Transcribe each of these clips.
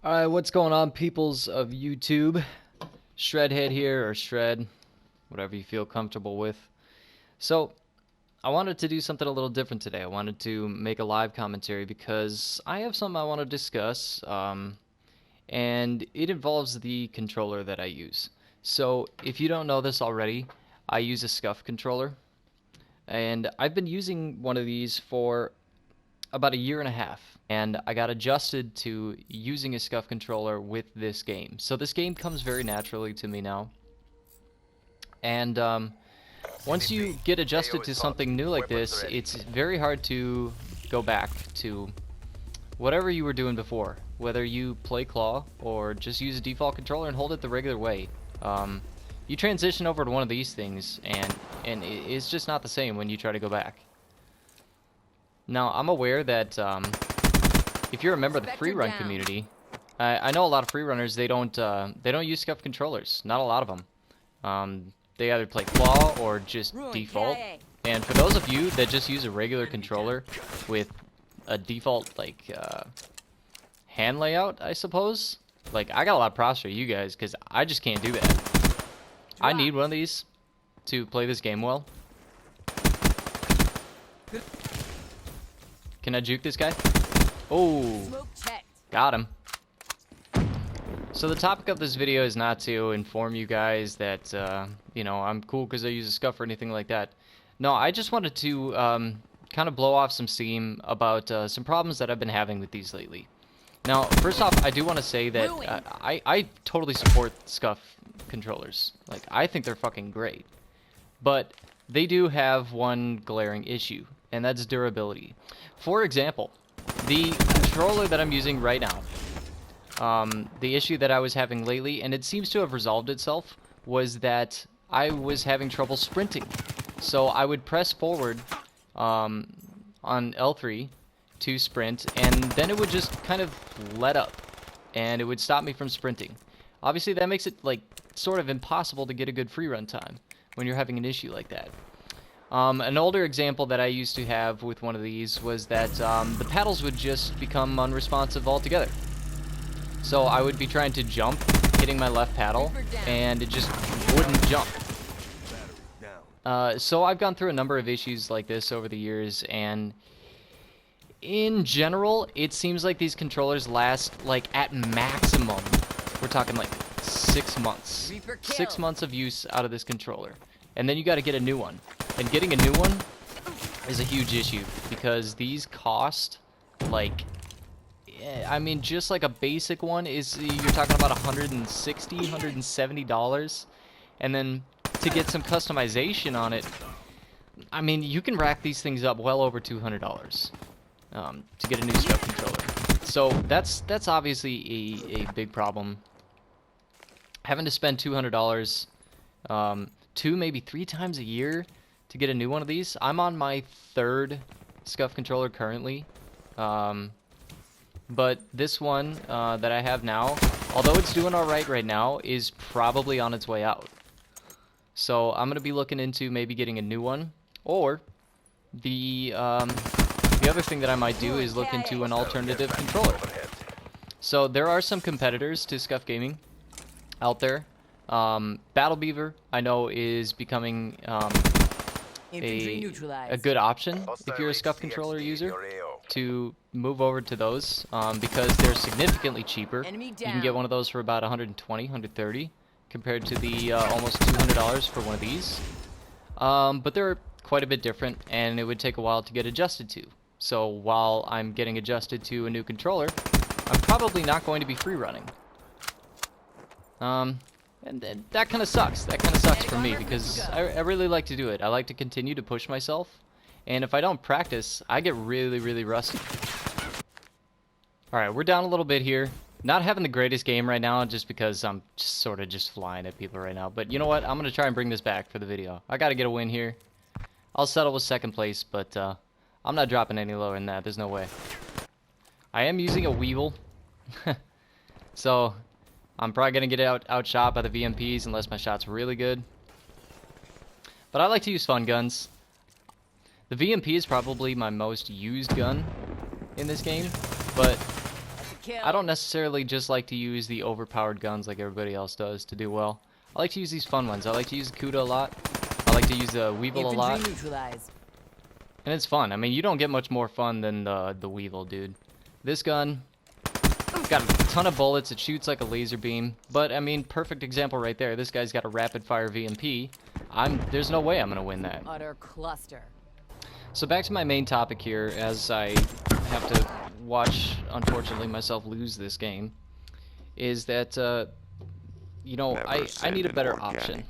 Alright, what's going on, peoples of YouTube? Shredhead here, or Shred, whatever you feel comfortable with. So, I wanted to do something a little different today. I wanted to make a live commentary because I have something I want to discuss, and it involves the controller that I use. So, if you don't know this already, I use a Scuf controller, and I've been using one of these for about a year and a half, and I got adjusted to using a Scuf controller with this game. So this game comes very naturally to me now, and once you get adjusted to something new like this, it's very hard to go back to whatever you were doing before, whether you play claw or just use a default controller and hold it the regular way. You transition over to one of these things, and it's just not the same when you try to go back. Now, I'm aware that if you're a member of the free run community, I know a lot of free runners, they don't use Scuf controllers. Not a lot of them. They either play claw or just default. And for those of you that just use a regular controller with a default like hand layout, I suppose, like, I got a lot of props for you guys because I just can't do that. I need one of these to play this game well. Can I juke this guy? Oh, got him. So the topic of this video is not to inform you guys that, you know, I'm cool because I use a Scuf or anything like that. No, I just wanted to kind of blow off some steam about some problems that I've been having with these lately. Now, first off, I do want to say that I totally support Scuf controllers. Like, I think they're fucking great. But they do have one glaring issue, and that's durability. For example, the controller that I'm using right now, the issue that I was having lately, and it seems to have resolved itself, was that I was having trouble sprinting. So I would press forward on L3 to sprint, and then it would just kind of let up, and it would stop me from sprinting. Obviously, that makes it, like, sort of impossible to get a good free run time when you're having an issue like that. An older example that I used to have with one of these was that the paddles would just become unresponsive altogether. So I would be trying to jump, hitting my left paddle, and it just wouldn't jump. So I've gone through a number of issues like this over the years, and in general, it seems like these controllers last, like, at maximum, we're talking like 6 months. 6 months of use out of this controller. And then you gotta get a new one. And getting a new one is a huge issue because these cost, like, I mean, just like a basic one is, you're talking about $160, $170. And then to get some customization on it, I mean, you can rack these things up well over $200 to get a new Scuf controller. So that's obviously a big problem. Having to spend $200 2, maybe 3 times a year to get a new one of these. I'm on my 3rd Scuf controller currently, but this one that I have now, although it's doing alright right now, is probably on its way out. So I'm gonna be looking into maybe getting a new one, or the other thing that I might do is look into an alternative controller. So there are some competitors to Scuf Gaming out there. Battle Beaver, I know, is becoming a good option if you're a Scuf controller user to move over to those because they're significantly cheaper. You can get one of those for about $120, $130 compared to the almost $200 for one of these. But they're quite a bit different, and it would take a while to get adjusted to. So while I'm getting adjusted to a new controller, I'm probably not going to be free running. And that kind of sucks. That kind of sucks for me because I really like to do it. I like to continue to push myself. And if I don't practice, I get really, really rusty. Alright, we're down a little bit here. Not having the greatest game right now just because I'm just sort of just flying at people right now. But you know what? I'm going to try and bring this back for the video. I got to get a win here. I'll settle with 2nd place, but I'm not dropping any lower than that. There's no way. I am using a Weevil. So I'm probably going to get outshot by the VMPs unless my shot's really good. But I like to use fun guns. The VMP is probably my most used gun in this game, but I don't necessarily just like to use the overpowered guns like everybody else does to do well. I like to use these fun ones. I like to use the Kuda a lot. I like to use the Weevil a lot. And it's fun. I mean, you don't get much more fun than the Weevil, dude. This gun got a ton of bullets. It shoots like a laser beam. But, I mean, perfect example right there. This guy's got a rapid-fire VMP. There's no way I'm going to win that. Utter cluster. So back to my main topic here, as I have to watch, unfortunately, myself lose this game, is that, you know, I need a better option.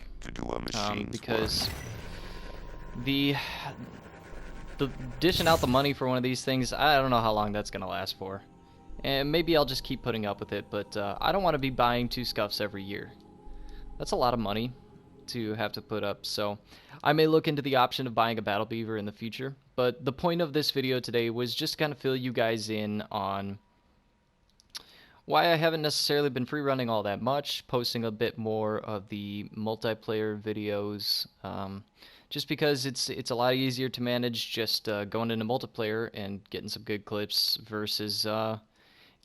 Because the dishing out the money for one of these things, I don't know how long that's going to last for. And maybe I'll just keep putting up with it, but I don't want to be buying 2 Scufs every year. That's a lot of money to have to put up, so I may look into the option of buying a Battle Beaver in the future. But the point of this video today was just to kind of fill you guys in on why I haven't necessarily been free running all that much, posting a bit more of the multiplayer videos, just because it's a lot easier to manage just going into multiplayer and getting some good clips versus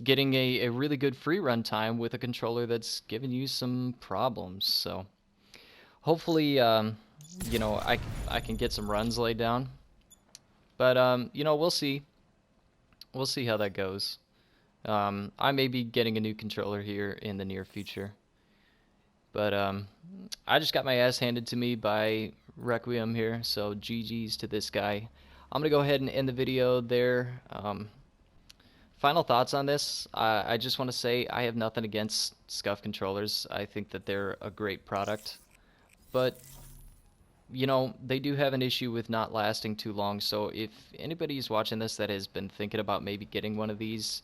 getting a really good free run time with a controller that's giving you some problems. So hopefully, you know, I can get some runs laid down. But, you know, we'll see. We'll see how that goes. I may be getting a new controller here in the near future. But I just got my ass handed to me by Requiem here, so GG's to this guy. I'm going to go ahead and end the video there. Final thoughts on this. I just want to say I have nothing against Scuf controllers. I think that they're a great product. But, you know, they do have an issue with not lasting too long. So if anybody's watching this that has been thinking about maybe getting one of these,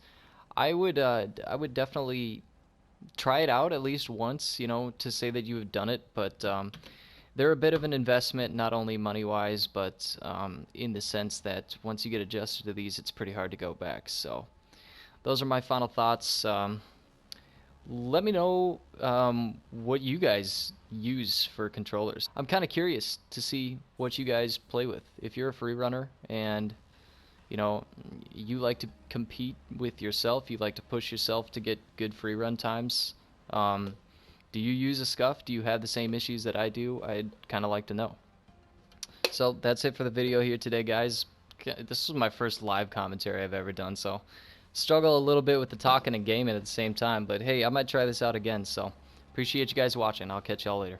I would definitely try it out at least once, you know, to say that you have done it. But they're a bit of an investment, not only money-wise, but in the sense that once you get adjusted to these, it's pretty hard to go back. So those are my final thoughts. Let me know what you guys use for controllers. I'm kind of curious to see what you guys play with. If you're a free runner and, you know, you like to compete with yourself, you like to push yourself to get good free run times, do you use a Scuf? Do you have the same issues that I do? I'd kind of like to know. So that's it for the video here today, guys. This was my first live commentary I've ever done, so struggle a little bit with the talking and gaming at the same time, but hey, I might try this out again. So appreciate you guys watching. I'll catch y'all later.